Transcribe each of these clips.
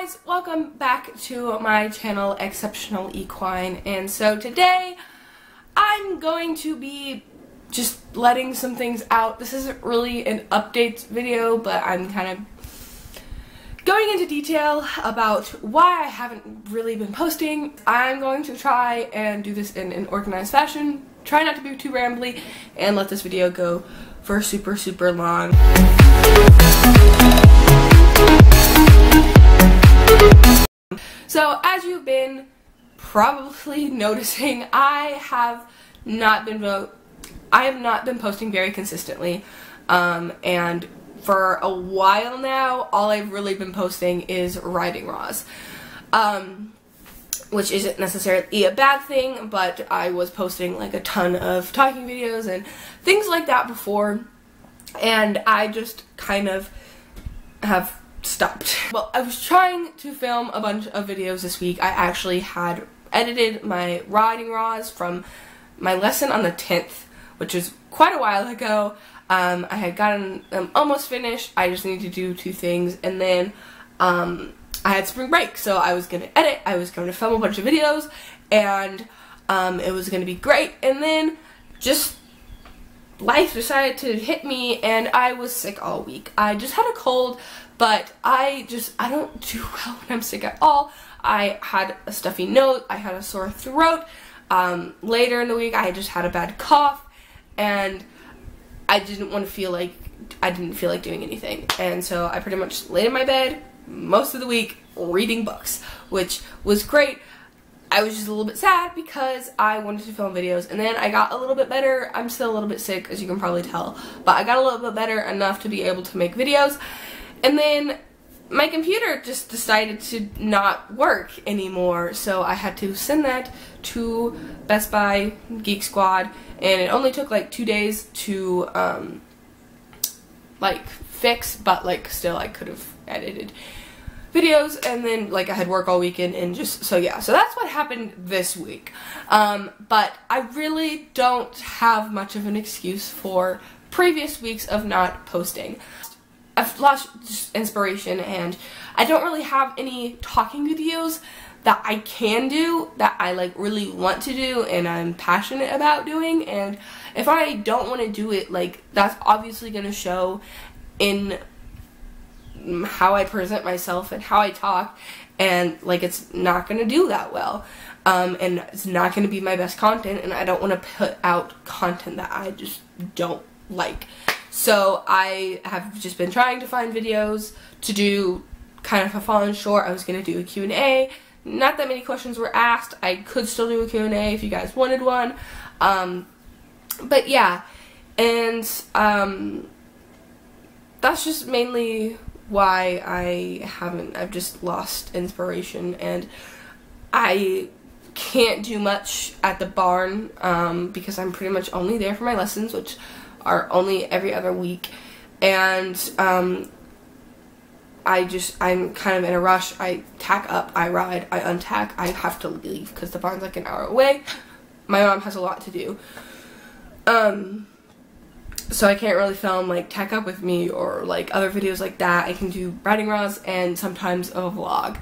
guys, welcome back to my channel, Exceptional Equine, and so today I'm going to be just letting some things out. This isn't really an updates video, but I'm kind of going into detail about why I haven't really been posting. I'm going to try and do this in an organized fashion, try not to be too rambly, and let this video go for super long. So, as you've been probably noticing, I have not been posting very consistently, and for a while now, all I've really been posting is riding raws, which isn't necessarily a bad thing, but I was posting like a ton of talking videos and things like that before, and I just kind of have stopped. Well, I was trying to film a bunch of videos this week. I actually had edited my riding raws from my lesson on the 10th, which was quite a while ago. I had gotten them almost finished. I just needed to do two things, and then I had spring break, so I was going to edit, I was going to film a bunch of videos, and it was going to be great, and then just life decided to hit me, and I was sick all week. I just had a cold, but I don't do well when I'm sick at all. I had a stuffy nose, I had a sore throat. Later in the week, I just had a bad cough, and I didn't feel like doing anything. And so I pretty much laid in my bed most of the week reading books, which was great. I was just a little bit sad because I wanted to film videos, and then I got a little bit better. I'm still a little bit sick, as you can probably tell, but I got a little bit better enough to be able to make videos. And then my computer just decided to not work anymore, so I had to send that to Best Buy Geek Squad, and it only took like 2 days to like fix, but like still I could have edited videos, and then like I had work all weekend, and just so yeah, so that's what happened this week. But I really don't have much of an excuse for previous weeks of not posting. I've lost just inspiration, and I don't really have any talking videos that I can do, that I like really want to do and I'm passionate about doing. And if I don't want to do it, like that's obviously going to show in how I present myself and how I talk, and like it's not going to do that well, and it's not going to be my best content, and I don't want to put out content that I just don't like. So I have just been trying to find videos to do. Kind of have fallen short. I was going to do a Q&A. Not that many questions were asked. I could still do a Q&A if you guys wanted one. But yeah, and that's just mainly why I've just lost inspiration, and I can't do much at the barn because I'm pretty much only there for my lessons, which are only every other week, and I'm kind of in a rush. I tack up, I ride, I untack, I have to leave because the barn's like an hour away. My mom has a lot to do, so I can't really film like tack up with me or like other videos like that. I can do riding raws and sometimes a vlog,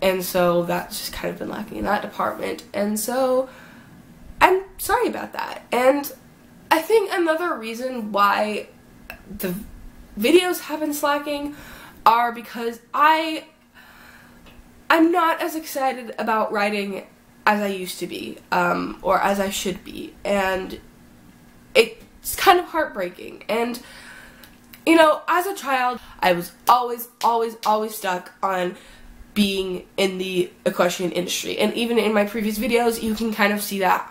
and so that's just kind of been lacking in that department, and so I'm sorry about that. And I think another reason why the videos have been slacking are because I'm not as excited about writing as I used to be, or as I should be, and it's kind of heartbreaking. And you know, as a child, I was always stuck on being in the equestrian industry, and even in my previous videos you can kind of see that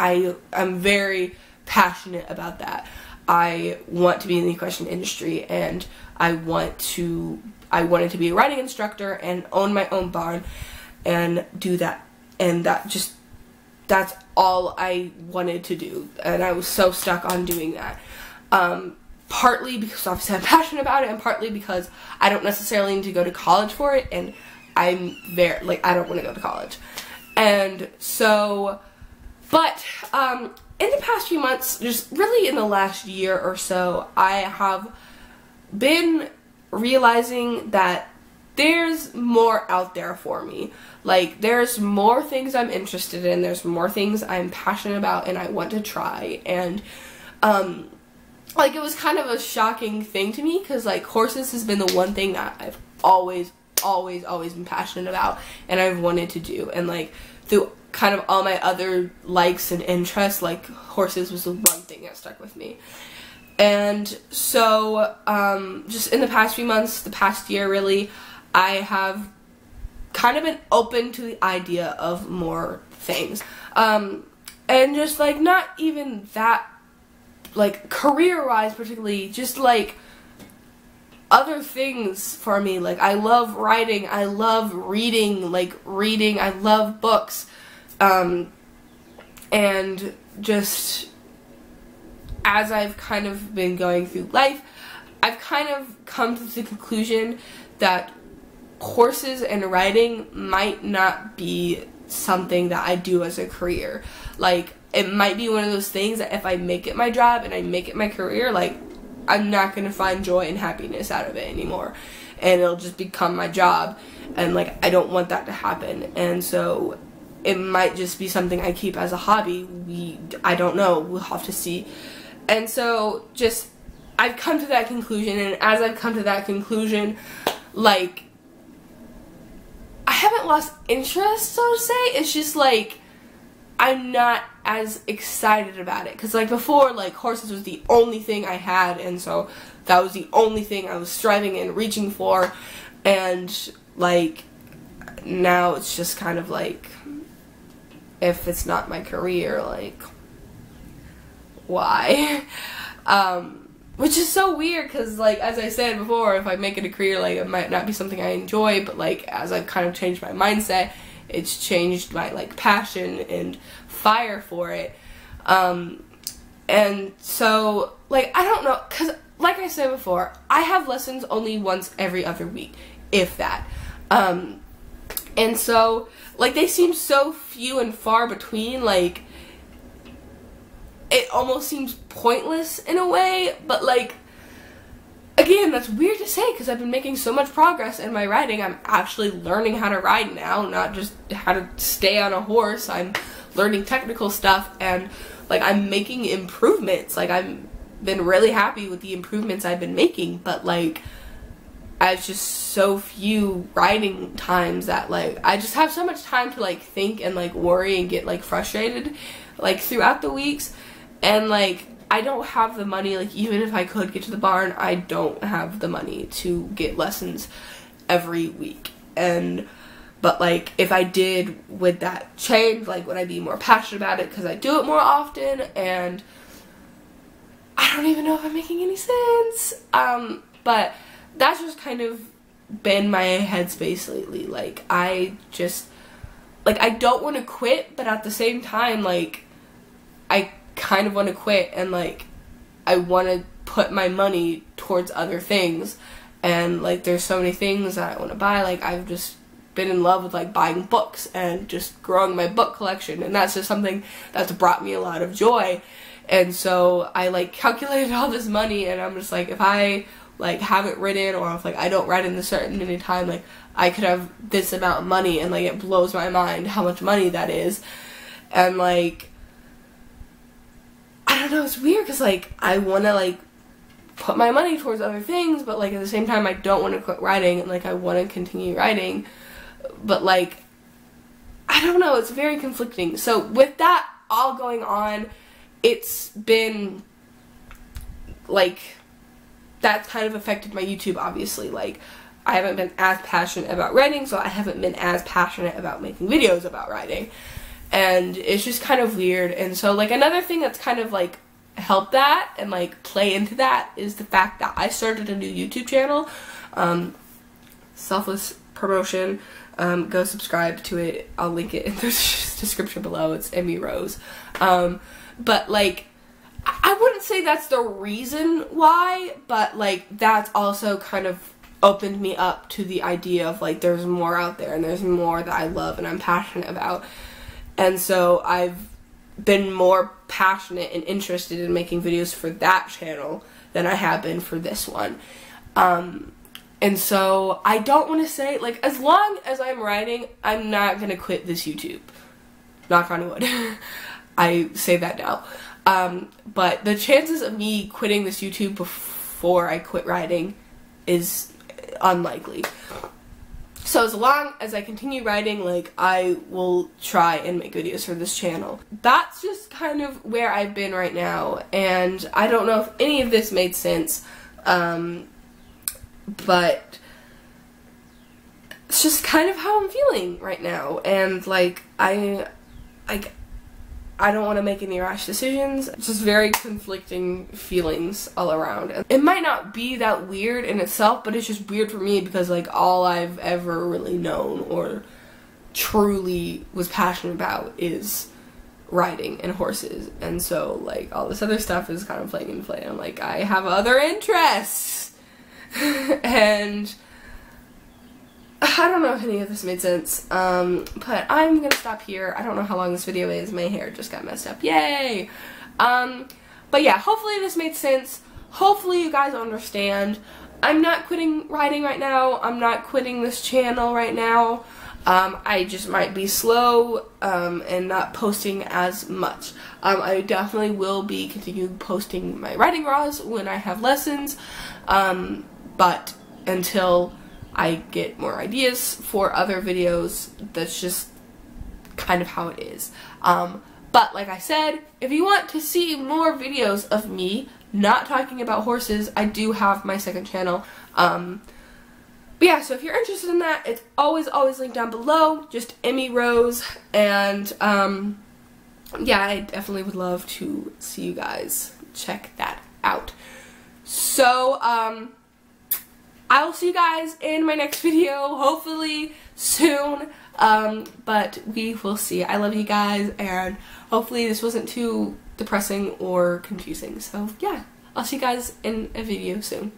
I'm very passionate about that. I want to be in the equestrian industry, and I wanted to be a riding instructor and own my own barn and do that, and that's all I wanted to do, and I was so stuck on doing that. Partly because obviously I'm passionate about it, and partly because I don't necessarily need to go to college for it, and I'm very, like, I don't want to go to college. And so, but in the past few months, just really in the last year or so, I have been realizing that there's more out there for me. Like, there's more things I'm interested in, there's more things I'm passionate about and I want to try. And like, it was kind of a shocking thing to me, because like horses has been the one thing that I've always been passionate about and I've wanted to do. And like, through kind of all my other likes and interests, like horses was the one thing that stuck with me. And so just in the past few months, the past year really, I have kind of been open to the idea of more things. And just like, not even that like career-wise particularly, just like other things for me. Like, I love writing, I love reading, I love books, and just as I've kind of been going through life, I've kind of come to the conclusion that horses and riding might not be something that I do as a career. Like, it might be one of those things that if I make it my job and I make it my career, like, I'm not going to find joy and happiness out of it anymore. And it'll just become my job. And, like, I don't want that to happen. And so it might just be something I keep as a hobby. I don't know. We'll have to see. And so just, I've come to that conclusion. And as I've come to that conclusion, like, I haven't lost interest, so to say. It's just, like, I'm not as excited about it, because like before, like, horses was the only thing I had, and so that was the only thing I was striving and reaching for. And like, now it's just kind of like, if it's not my career, like, why? Which is so weird, because like, as I said before, if I make it a career, like, it might not be something I enjoy, but like, as I've kind of changed my mindset, it's changed my like passion and fire for it. And so like, I don't know, because like I said before, I have lessons only once every other week, if that. And so like, they seem so few and far between, like, it almost seems pointless in a way. But like, again, that's weird to say, because I've been making so much progress in my riding. I'm actually learning how to ride now, not just how to stay on a horse. I'm learning technical stuff, and like, I'm making improvements. Like, I've been really happy with the improvements I've been making, but like, I've just so few riding times that like, I just have so much time to like think and like worry and get like frustrated like throughout the weeks. And like, I don't have the money, like, even if I could get to the barn, I don't have the money to get lessons every week. But like, if I did, would that change? Like, would I be more passionate about it because I do it more often? And I don't even know if I'm making any sense. But that's just kind of been my headspace lately. Like, I don't want to quit, but at the same time, like, I kind of want to quit, and like, I want to put my money towards other things. And like, there's so many things that I want to buy. Like, I've just been in love with like buying books and just growing my book collection, and that's just something that's brought me a lot of joy. And so I like calculated all this money, and I'm just like, if I like haven't ridden, or if like I don't ride in a certain many time, like, I could have this amount of money, and like, it blows my mind how much money that is. And like, I don't know, it's weird, because like, I want to like put my money towards other things, but like, at the same time, I don't want to quit riding, and like, I want to continue riding. But like, I don't know, it's very conflicting. So with that all going on, it's been like, that kind of affected my YouTube, obviously. Like, I haven't been as passionate about riding, so I haven't been as passionate about making videos about riding. And it's just kind of weird. And so like, another thing that's kind of like helped that and like play into that is the fact that I started a new YouTube channel. Selfless promotion. Go subscribe to it. I'll link it in the description below. It's Emmy Rose. But like, I wouldn't say that's the reason why, but like, that's also kind of opened me up to the idea of like, there's more out there, and there's more that I love and I'm passionate about. And so I've been more passionate and interested in making videos for that channel than I have been for this one. And so I don't want to say, like, as long as I'm riding, I'm not going to quit this YouTube. Knock on wood. I say that now. But the chances of me quitting this YouTube before I quit riding is unlikely. So as long as I continue riding, like, I will try and make videos for this channel. That's just kind of where I've been right now, and I don't know if any of this made sense, but it's just kind of how I'm feeling right now, and, like, I don't want to make any rash decisions. It's just very conflicting feelings all around. It might not be that weird in itself, but it's just weird for me because, like, all I've ever really known or truly was passionate about is riding and horses. And so, like, all this other stuff is kind of playing into play. I'm like, I have other interests. And I don't know if any of this made sense, but I'm gonna stop here. I don't know how long this video is. My hair just got messed up. Yay! But yeah, hopefully this made sense. Hopefully you guys understand. I'm not quitting riding right now. I'm not quitting this channel right now. I just might be slow, and not posting as much. I definitely will be continuing posting my riding raws when I have lessons, but until I get more ideas for other videos, that's just kind of how it is. But like I said, if you want to see more videos of me not talking about horses, I do have my second channel. But yeah, so if you're interested in that, it's always linked down below, just Emmy Rose, and yeah, I definitely would love to see you guys check that out. So, I will see you guys in my next video, hopefully soon, but we will see. I love you guys, and hopefully this wasn't too depressing or confusing. So yeah, I'll see you guys in a video soon.